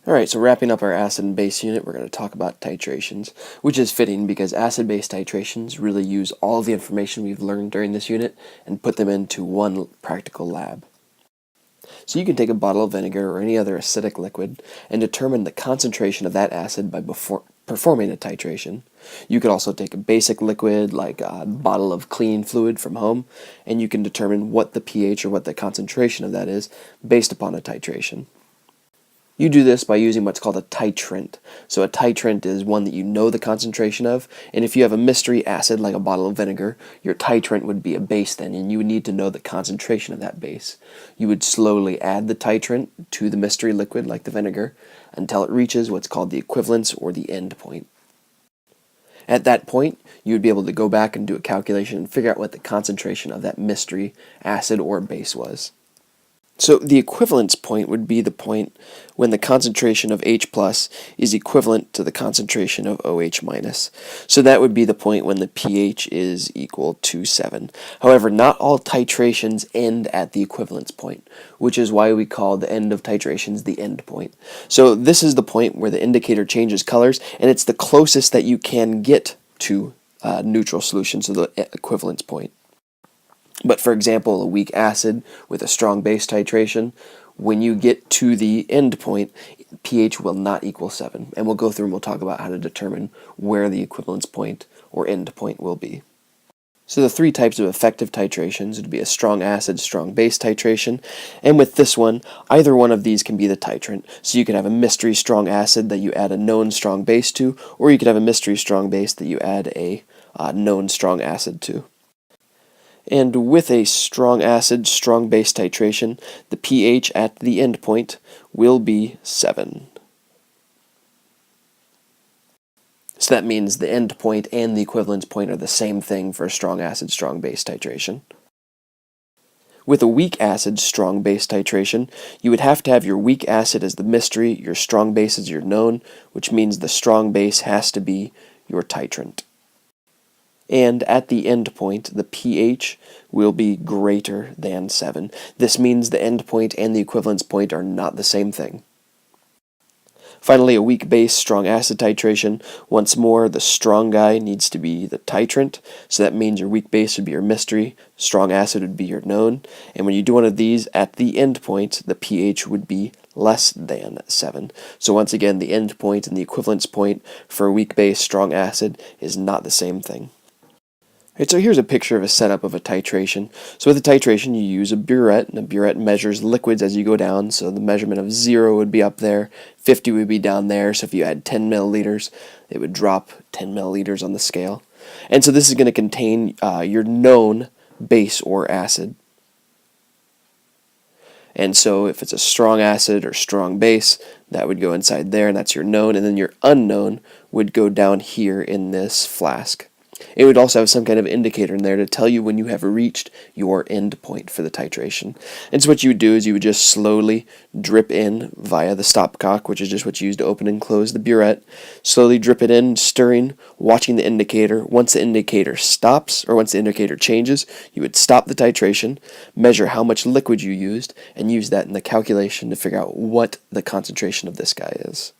Alright, so wrapping up our acid and base unit, we're going to talk about titrations, which is fitting because acid-base titrations really use all the information we've learned during this unit and put them into one practical lab. So you can take a bottle of vinegar or any other acidic liquid and determine the concentration of that acid by performing a titration. You could also take a basic liquid like a bottle of clean fluid from home, and you can determine what the pH or what the concentration of that is based upon a titration. You do this by using what's called a titrant. So a titrant is one that you know the concentration of, and if you have a mystery acid like a bottle of vinegar, your titrant would be a base then, and you would need to know the concentration of that base. You would slowly add the titrant to the mystery liquid like the vinegar until it reaches what's called the equivalence or the end point. At that point, you would be able to go back and do a calculation and figure out what the concentration of that mystery acid or base was. So the equivalence point would be the point when the concentration of H plus is equivalent to the concentration of OH minus. So that would be the point when the pH is equal to 7. However, not all titrations end at the equivalence point, which is why we call the end of titrations the end point. So this is the point where the indicator changes colors, and it's the closest that you can get to neutral solution, so the equivalence point. But for example, a weak acid with a strong base titration, when you get to the end point, pH will not equal 7. And we'll go through and we'll talk about how to determine where the equivalence point or end point will be. So the three types of effective titrations would be a strong acid, strong base titration, and with this one, either one of these can be the titrant. So you could have a mystery strong acid that you add a known strong base to, or you could have a mystery strong base that you add a known strong acid to. And with a strong acid, strong base titration, the pH at the end point will be 7. So that means the end point and the equivalence point are the same thing for a strong acid, strong base titration. With a weak acid, strong base titration, you would have to have your weak acid as the mystery, your strong base as your known, which means the strong base has to be your titrant. And at the end point, the pH will be greater than 7. This means the end point and the equivalence point are not the same thing. Finally, a weak base, strong acid titration. Once more, the strong guy needs to be the titrant, so that means your weak base would be your mystery, strong acid would be your known, and when you do one of these, at the end point, the pH would be less than 7. So once again, the end point and the equivalence point for a weak base, strong acid is not the same thing. Alright, so here's a picture of a setup of a titration. So with a titration, you use a burette, and a burette measures liquids as you go down. So the measurement of 0 would be up there, 50 would be down there. So if you had 10 milliliters, it would drop 10 milliliters on the scale. And so this is going to contain your known base or acid. And so if it's a strong acid or strong base, that would go inside there, and that's your known. And then your unknown would go down here in this flask. It would also have some kind of indicator in there to tell you when you have reached your end point for the titration. And so what you would do is you would just slowly drip in via the stopcock, which is just what you use to open and close the burette. Slowly drip it in, stirring, watching the indicator. Once the indicator stops, or once the indicator changes, you would stop the titration, measure how much liquid you used, and use that in the calculation to figure out what the concentration of this guy is.